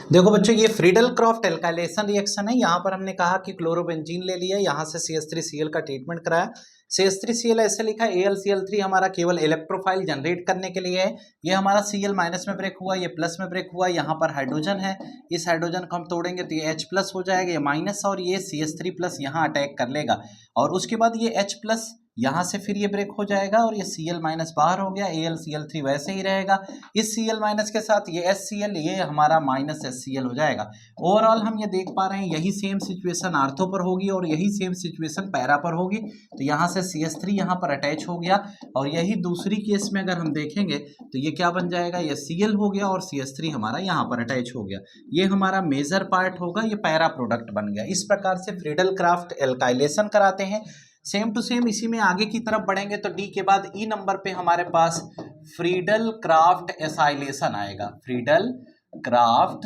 देखो बच्चों, ये फ्रीडल क्रॉफ्ट एल्काइलेशन रिएक्शन है। यहाँ पर हमने कहा कि क्लोरोबेंजीन ले लिया, यहाँ से CH3Cl का ट्रीटमेंट कराया। CH3Cl ऐसे लिखा, AlCl3 हमारा केवल इलेक्ट्रोफाइल जनरेट करने के लिए है। ये हमारा Cl माइनस में ब्रेक हुआ, ये प्लस में ब्रेक हुआ। यहाँ पर हाइड्रोजन है, इस हाइड्रोजन को हम तोड़ेंगे तो ये H प्लस हो जाएगा, ये माइनस, और ये CH3 प्लस यहाँ अटैक कर लेगा। और उसके बाद ये H प्लस यहाँ से फिर ये ब्रेक हो जाएगा और ये Cl माइनस बाहर हो गया, AlCl3 वैसे ही रहेगा। इस Cl माइनस के साथ ये HCl, ये हमारा माइनस HCl हो जाएगा। ओवरऑल हम ये देख पा रहे हैं यही सेम सिचुएशन आर्थो पर होगी और यही सेम सिचुएशन पैरा पर होगी। तो यहाँ से CH3 यहाँ पर अटैच हो गया और यही दूसरी केस में अगर हम देखेंगे तो ये क्या बन जाएगा, ये Cl हो गया और CH3 हमारा यहाँ पर अटैच हो गया। ये हमारा मेजर पार्ट होगा, ये पैरा प्रोडक्ट बन गया। इस प्रकार से फ्रीडल क्राफ्ट एल्काइलेशन कराते हैं। सेम टू सेम इसी में आगे की तरफ बढ़ेंगे तो डी के बाद ई नंबर पे हमारे पास फ्रीडल क्राफ्ट एसाइलेशन आएगा, फ्रीडल क्राफ्ट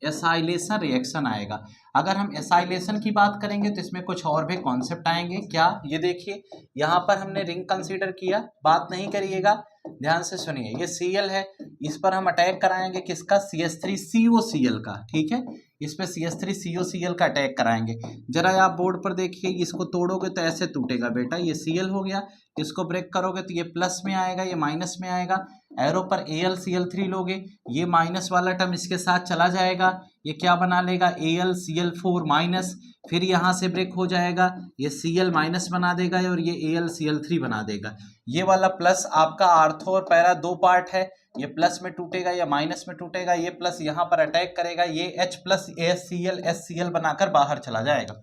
एसाइलेशन रिएक्शन आएगा। अगर हम एसाइलेशन की बात करेंगे तो इसमें कुछ और भी कॉन्सेप्ट आएंगे। क्या, ये देखिए यहाँ पर हमने रिंग कंसीडर किया, बात नहीं करिएगा, ध्यान से सुनिए। ये Cl है, इस पर हम अटैक कराएंगे किसका, CH3COCl का, ठीक है। इस पे CH3COCl का अटैक कराएंगे। जरा आप बोर्ड पर देखिए, इसको तोड़ोगे तो ऐसे टूटेगा बेटा, ये Cl हो गया। इसको ब्रेक करोगे तो ये प्लस में आएगा, ये माइनस में आएगा। एरो पर AlCl3 लोगे, ये माइनस वाला टर्म इसके साथ चला जाएगा, ये क्या बना लेगा, AlCl4 माइनस, फिर यहाँ से ब्रेक हो जाएगा, ये Cl माइनस बना देगा और ये AlCl3 बना देगा। ये वाला प्लस आपका आर्थो और पैरा दो पार्ट है, ये प्लस में टूटेगा या माइनस में टूटेगा, ये प्लस यहाँ पर अटैक करेगा, ये H प्लस HCl बनाकर बाहर चला जाएगा।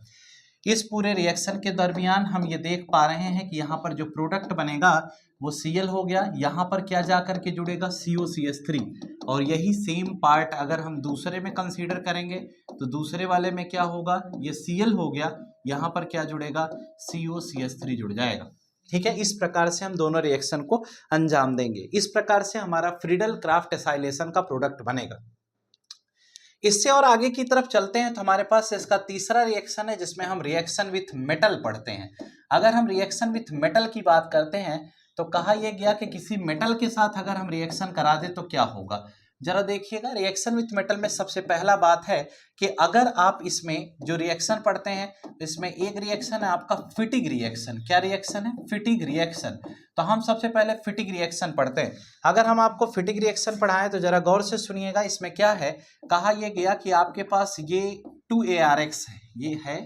इस पूरे रिएक्शन के दरमियान हम ये देख पा रहे हैं कि यहाँ पर जो प्रोडक्ट बनेगा वो Cl हो गया, यहाँ पर क्या जा करके जुड़ेगा, COCH3। और यही सेम पार्ट अगर हम दूसरे में कंसीडर करेंगे तो दूसरे वाले में क्या होगा, ये Cl हो गया, यहाँ पर क्या जुड़ेगा, COCH3 जुड़ जाएगा, ठीक है। इस प्रकार से हम दोनों रिएक्शन को अंजाम देंगे। इस प्रकार से हमारा फ्रीडल क्राफ्ट एसाइलेशन का प्रोडक्ट बनेगा। इससे और आगे की तरफ चलते हैं तो हमारे पास इसका तीसरा रिएक्शन है जिसमें हम रिएक्शन विथ मेटल पढ़ते हैं। अगर हम रिएक्शन विथ मेटल की बात करते हैं तो कहा यह गया कि किसी मेटल के साथ अगर हम रिएक्शन करा दें तो क्या होगा। जरा देखिएगा, रिएक्शन विथ मेटल में सबसे पहला बात है कि अगर आप इसमें जो रिएक्शन पढ़ते हैं इसमें एक रिएक्शन है आपका फिटिग रिएक्शन। क्या रिएक्शन है, फिटिग रिएक्शन। तो हम सबसे पहले फिटिग रिएक्शन पढ़ते हैं। अगर हम आपको फिटिग रिएक्शन पढ़ाएं तो जरा गौर से सुनिएगा। इसमें क्या है, कहा यह गया कि आपके पास ये 2ARX है, ये है,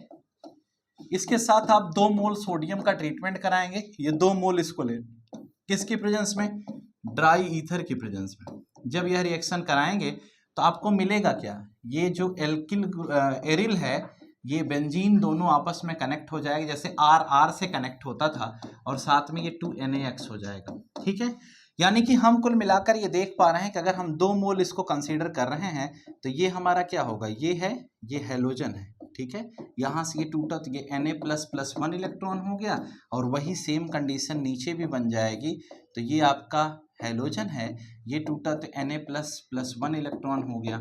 इसके साथ आप 2 मोल सोडियम का ट्रीटमेंट कराएंगे। ये 2 मोल इसको ले, किसकी प्रेजेंस में, ड्राई ईथर की प्रेजेंस में। जब यह रिएक्शन कराएंगे तो आपको मिलेगा क्या, ये जो एल्किल एरिल है, ये बेंजीन दोनों आपस में कनेक्ट हो जाएगा, जैसे R से कनेक्ट होता था, और साथ में ये 2NaX हो जाएगा, ठीक है। यानी कि हम कुल मिलाकर ये देख पा रहे हैं कि अगर हम 2 मोल इसको कंसीडर कर रहे हैं तो ये हमारा क्या होगा, ये है, ये हैलोजन है, ठीक है। यहाँ से ये टूटा तो ये Na++1 इलेक्ट्रॉन हो गया और वही सेम कंडीशन नीचे भी बन जाएगी। तो ये आपका हैलोजन है, ये टूटा तो Na++1 इलेक्ट्रॉन हो गया।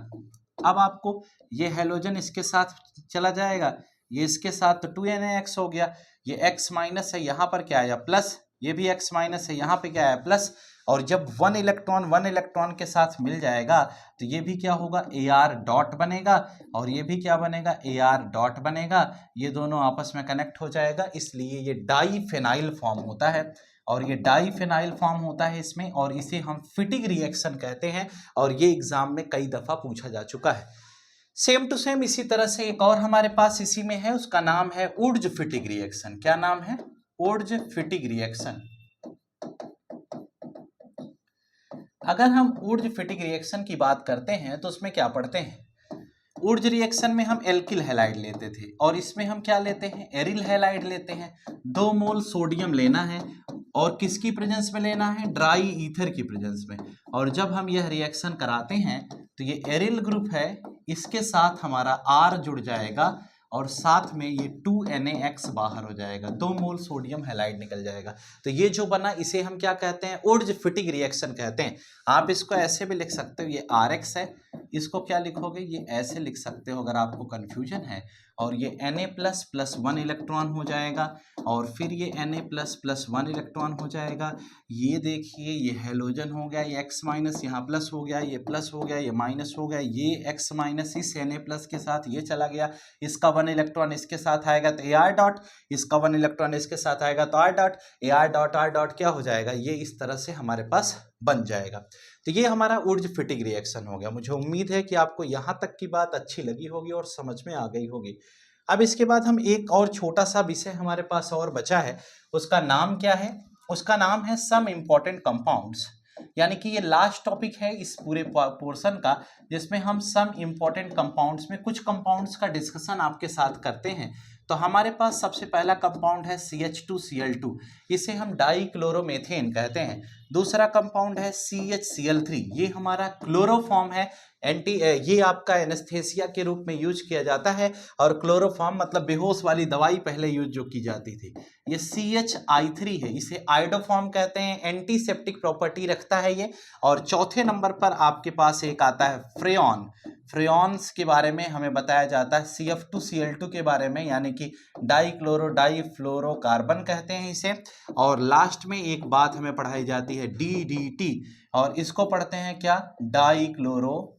अब आपको ये हैलोजन इसके साथ चला जाएगा, ये इसके साथ तो 2NaX हो गया, ये X माइनस है, यहाँ पर क्या आया प्लस, ये भी X माइनस है, यहाँ पे क्या आया प्लस। और जब 1 इलेक्ट्रॉन के साथ मिल जाएगा तो ये भी क्या होगा, Ar डॉट बनेगा, और ये भी क्या बनेगा, Ar डॉट बनेगा। ये दोनों आपस में कनेक्ट हो जाएगा, इसलिए ये डाईफेनाइल फॉर्म होता है, और ये डाईफेनाइल फॉर्म होता है इसमें, और इसे हम फिटिग रिएक्शन कहते हैं। और ये एग्जाम में कई दफा पूछा जा चुका है। सेम टू सेम इसी तरह से एक और हमारे पास इसी में है, उसका नाम है उर्ज फिटिग रिएक्शन। क्या नाम है, उर्ज फिटिग रिएक्शन। अगर हम उर्ज फिटिग रिएक्शन की बात करते हैं तो उसमें क्या पढ़ते हैं, उर्ज रिएक्शन में हम एल्किल हैलाइड लेते थे और इसमें हम क्या लेते हैं, एरिल हैलाइड लेते हैं। 2 मोल सोडियम लेना है और किसकी प्रेजेंस में लेना है, ड्राई ईथर की प्रेजेंस में। और जब हम यह रिएक्शन कराते हैं तो ये एरिल ग्रुप है, इसके साथ हमारा R जुड़ जाएगा और साथ में ये 2NaX बाहर हो जाएगा, 2 मोल सोडियम हैलाइड निकल जाएगा। तो ये जो बना इसे हम क्या कहते हैं, उर्ज फिटिग रिएक्शन कहते हैं। आप इसको ऐसे भी लिख सकते हो, ये RX है इसको क्या लिखोगे, ये ऐसे लिख सकते हो अगर आपको कन्फ्यूजन है। और ये Na++1 इलेक्ट्रॉन हो जाएगा, और फिर ये Na++1 इलेक्ट्रॉन हो जाएगा। ये देखिए ये हेलोजन हो गया, ये X- यहाँ प्लस हो गया, ये प्लस हो गया, ये माइनस हो गया, ये X- इस Na+ के साथ ये चला गया, इसका 1 इलेक्ट्रॉन इसके साथ आएगा तो Ar डॉट, इसका 1 इलेक्ट्रॉन इसके साथ आएगा तो R डॉट, आर डॉट क्या हो जाएगा, ये इस तरह से हमारे पास बन जाएगा। तो ये हमारा ऊर्ज फिटिंग रिएक्शन हो गया। मुझे उम्मीद है कि आपको यहाँ तक की बात अच्छी लगी होगी और समझ में आ गई होगी। अब इसके बाद हम एक और छोटा सा विषय हमारे पास और बचा है, उसका नाम क्या है, उसका नाम है सम इम्पॉर्टेंट कंपाउंड्स। यानी कि ये लास्ट टॉपिक है इस पूरे पोर्शन का, जिसमें हम सम इम्पॉर्टेंट कंपाउंड्स में कुछ कंपाउंड्स का डिस्कशन आपके साथ करते हैं। तो हमारे पास सबसे पहला कंपाउंड है CH2Cl2, इसे हम डाइक्लोरोमेथेन कहते हैं। दूसरा कंपाउंड है CHCl3, ये हमारा क्लोरोफॉर्म है, ये आपका एनेस्थेसिया के रूप में यूज किया जाता है, और क्लोरोफॉर्म मतलब बेहोश वाली दवाई पहले यूज जो की जाती थी। ये CHI3 है, इसे आइडोफॉर्म कहते हैं, एंटीसेप्टिक प्रॉपर्टी रखता है ये। और चौथे नंबर पर आपके पास एक आता है फ्रेयॉन। फ्रेयॉन्स के बारे में हमें बताया जाता है CF2Cl2 के बारे में, यानी कि डाइक्लोरो डाइफ्लोरोकार्बन कहते हैं इसे। और लास्ट में एक बात हमें पढ़ाई जाती है DDT, और इसको पढ़ते हैं क्या, डाइक्लोरो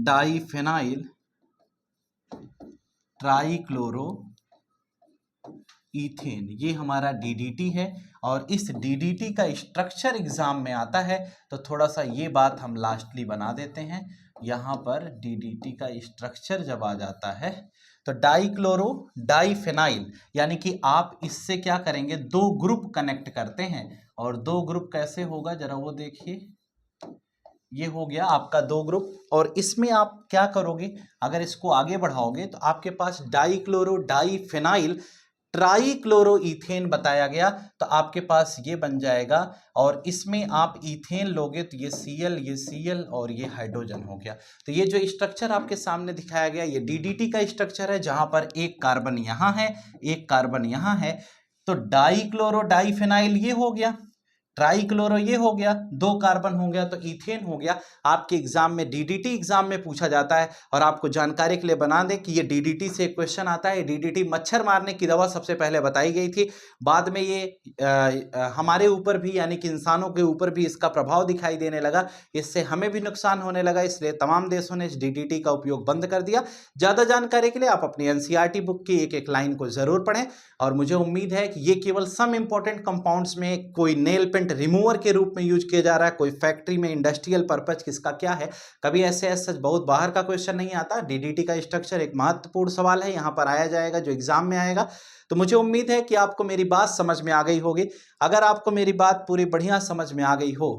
डाइफेनाइल ट्राइक्लोरो इथेन, ये हमारा DDT है। और इस DDT का स्ट्रक्चर एग्जाम में आता है, तो थोड़ा सा ये बात हम लास्टली बना देते हैं। यहाँ पर DDT का स्ट्रक्चर जब आ जाता है तो डाइक्लोरो डाइफेनाइल, यानी कि आप इससे क्या करेंगे, दो ग्रुप कनेक्ट करते हैं। और दो ग्रुप कैसे होगा जरा वो देखिए, ये हो गया आपका दो ग्रुप। और इसमें आप क्या करोगे, अगर इसको आगे बढ़ाओगे तो आपके पास डाइक्लोरो डाइफेनाइल ट्राइक्लोरोइथेन बताया गया, तो आपके पास ये बन जाएगा। और इसमें आप इथेन लोगे तो ये Cl और ये हाइड्रोजन हो गया। तो ये जो स्ट्रक्चर आपके सामने दिखाया गया ये DDT का स्ट्रक्चर है, जहां पर एक कार्बन यहाँ है, एक कार्बन यहाँ है। तो डाइक्लोरो डाइफेनाइल ये हो गया, ट्राइक्लोरो ये हो गया, दो कार्बन हो गया तो इथेन हो गया। आपके एग्जाम में DDT एग्जाम में पूछा जाता है। और आपको जानकारी के लिए बना दें कि ये DDT से एक क्वेश्चन आता है। DDT मच्छर मारने की दवा सबसे पहले बताई गई थी, बाद में ये हमारे ऊपर भी यानी कि इंसानों के ऊपर भी इसका प्रभाव दिखाई देने लगा, इससे हमें भी नुकसान होने लगा, इसलिए तमाम देशों ने इस DDT का उपयोग बंद कर दिया। ज़्यादा जानकारी के लिए आप अपनी NCERT बुक की एक एक लाइन को जरूर पढ़ें। और मुझे उम्मीद है कि ये केवल सम इंपॉर्टेंट कंपाउंड्स में कोई नेल पेंट रिमूवर के रूप में यूज किया जा रहा है, कोई फैक्ट्री में इंडस्ट्रियल पर्पज किसका क्या है, कभी ऐसे सच बहुत बाहर का क्वेश्चन नहीं आता। DDT का स्ट्रक्चर एक महत्वपूर्ण सवाल है, यहाँ पर आया जाएगा जो एग्जाम में आएगा। तो मुझे उम्मीद है कि आपको मेरी बात समझ में आ गई होगी। अगर आपको मेरी बात पूरी बढ़िया समझ में आ गई हो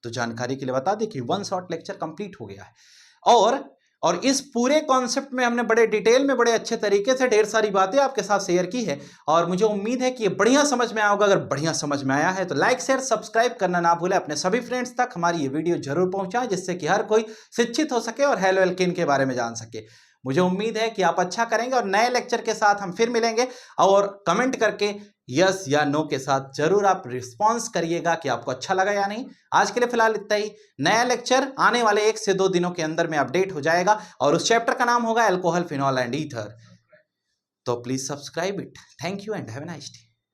तो जानकारी के लिए बता दें कि 1 शॉर्ट लेक्चर कंप्लीट हो गया है। और इस पूरे कॉन्सेप्ट में हमने बड़े डिटेल में बड़े अच्छे तरीके से ढेर सारी बातें आपके साथ शेयर की है। और मुझे उम्मीद है कि ये बढ़िया समझ में आया होगा। अगर बढ़िया समझ में आया है तो लाइक शेयर सब्सक्राइब करना ना भूलें। अपने सभी फ्रेंड्स तक हमारी ये वीडियो जरूर पहुंचाएं, जिससे कि हर कोई शिक्षित हो सके और हेलो एल्केन के बारे में जान सके। मुझे उम्मीद है कि आप अच्छा करेंगे और नए लेक्चर के साथ हम फिर मिलेंगे। और कमेंट करके यस या नो के साथ जरूर आप रिस्पॉन्स करिएगा कि आपको अच्छा लगा या नहीं। आज के लिए फिलहाल इतना ही। नया लेक्चर आने वाले 1 से 2 दिनों के अंदर में अपडेट हो जाएगा, और उस चैप्टर का नाम होगा अल्कोहल, फिनॉल एंड ईथर। तो please subscribe it. Thank you and have a nice day.